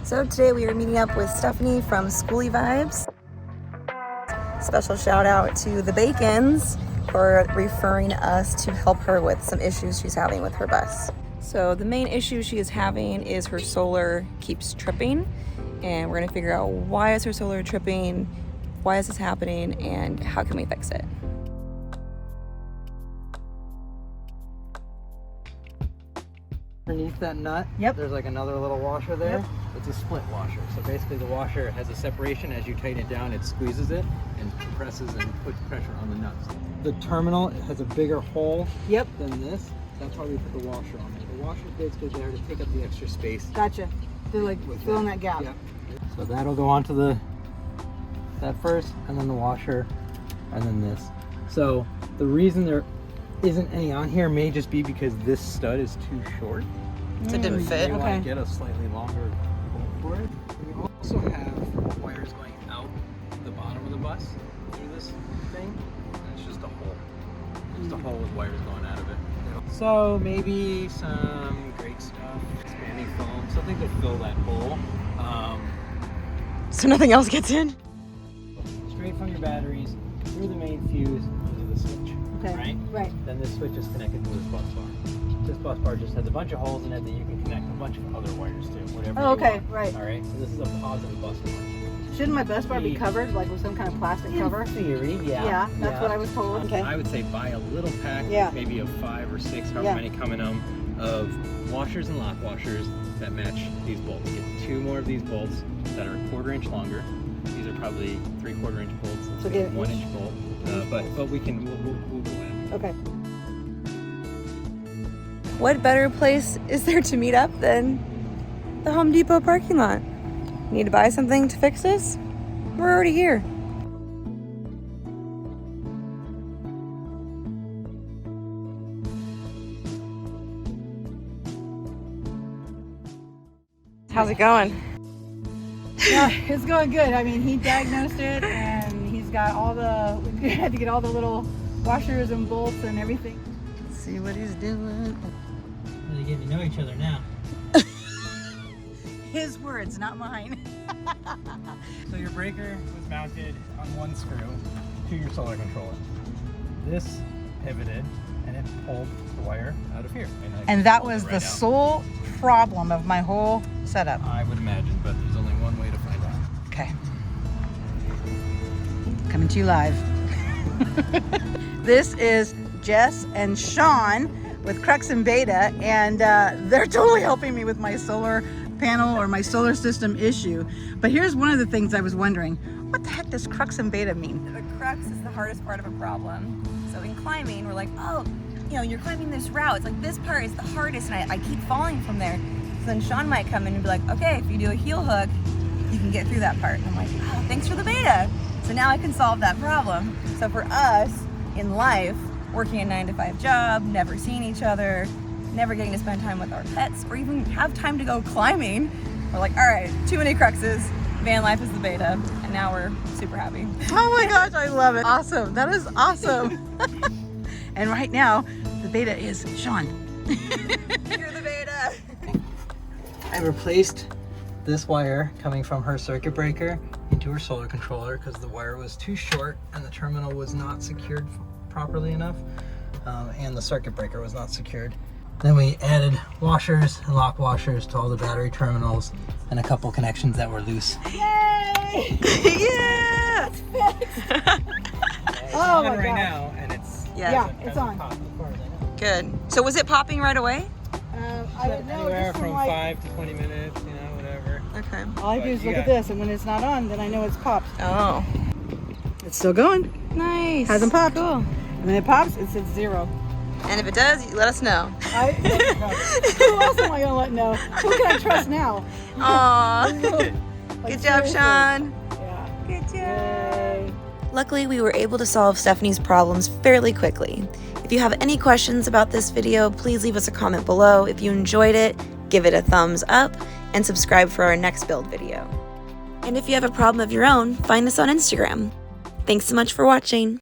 So today we are meeting up with Stephanie from Skoolie Vibes. Special shout out to the Bacons for referring us to help her with some issues she's having with her bus. So the main issue she is having is her solar keeps tripping, and we're gonna figure out why is her solar tripping, why is this happening, and how can we fix it. Underneath that nut, there's like another little washer there. It's a split washer. So basically the washer has a separation. As you tighten it down, it squeezes it and compresses and puts pressure on the nuts. The terminal has a bigger hole than this. That's why we put the washer on there. The washer is basically there to take up the extra space. Gotcha. To like fill in that gap. Yep. So that'll go onto that first, and then the washer, and then this. So the reason there isn't any on here may just be because this stud is too short. So it didn't fit. We want to get a slightly longer bolt for it. We also have wires going out the bottom of the bus through this thing. And it's just a hole. Just a hole with wires going out of it. So maybe some great stuff, expanding foam, something to fill that hole. So nothing else gets in? Straight from your batteries, through the main fuse, into the switch. Okay. Right. Then this switch is connected to this bus bar. This bus bar just has a bunch of holes in it that you can connect a bunch of other wires to, whatever you want. Right. All right, so this is a positive bus bar. Shouldn't my bus bar be covered, like with some kind of plastic cover? In theory, yeah. Yeah, that's what I was told. Okay. I would say buy a little pack, maybe of 5 or 6, however many come in them, of washers and lock washers that match these bolts. Get 2 more of these bolts that are 1/4 inch longer. These are probably 3/4 inch bolts. So get 1 inch bolt, but we can we'll go in. Okay. What better place is there to meet up than the Home Depot parking lot? Need to buy something to fix this? We're already here. How's it going? Yeah, it's going good. I mean, he diagnosed it, and he's got we had to get all the little washers and bolts and everything. Let's see what he's doing. Really getting to know each other now. His words, not mine. So your breaker was mounted on one screw to your solar controller. This pivoted and it pulled the wire out of here. And that was the sole problem of my whole setup. I would imagine, but there's only one way to find out. Okay. Coming to you live. This is Jess and Sean with Crux and Beta, and they're totally helping me with my solar panel or my solar system issue. But here's one of the things I was wondering. What the heck does Crux and Beta mean? The crux is the hardest part of a problem. So in climbing, we're like, oh, you're climbing this route. It's like this part is the hardest, and I keep falling from there. So then Sean might come in and be like, okay, if you do a heel hook, you can get through that part. And I'm like, oh, thanks for the Beta. So now I can solve that problem. So for us in life, working a 9-to-5 job, never seeing each other, never getting to spend time with our pets, or even have time to go climbing, we're like, all right, too many cruxes. Van life is the Beta, and now we're super happy. Oh my gosh, I love it. Awesome. That is awesome. And right now, the Beta is Sean. You're the Beta. I replaced this wire coming from her circuit breaker into her solar controller because the wire was too short and the terminal was not secured properly enough, and the circuit breaker was not secured. Then we added washers and lock washers to all the battery terminals and a couple connections that were loose. Yay! Yeah! It's Oh on my right gosh. now, and it's it's on. popped as far as I know. Good. So was it popping right away? I don't know. Anywhere just from like, 5 to 20 minutes, whatever. Okay. all I do is look at this, and when it's not on, then I know it's popped. Oh. It's still going. Nice. Hasn't popped. Cool. And when it pops, it says 0. And if it does, you let us know. Who else am I gonna let know? Who can I trust now? Aw. Like, Good job, seriously. Sean. Yeah. Good job. Yay. Luckily, we were able to solve Stephanie's problems fairly quickly. If you have any questions about this video, please leave us a comment below. If you enjoyed it, give it a thumbs up and subscribe for our next build video. And if you have a problem of your own, find us on Instagram. Thanks so much for watching.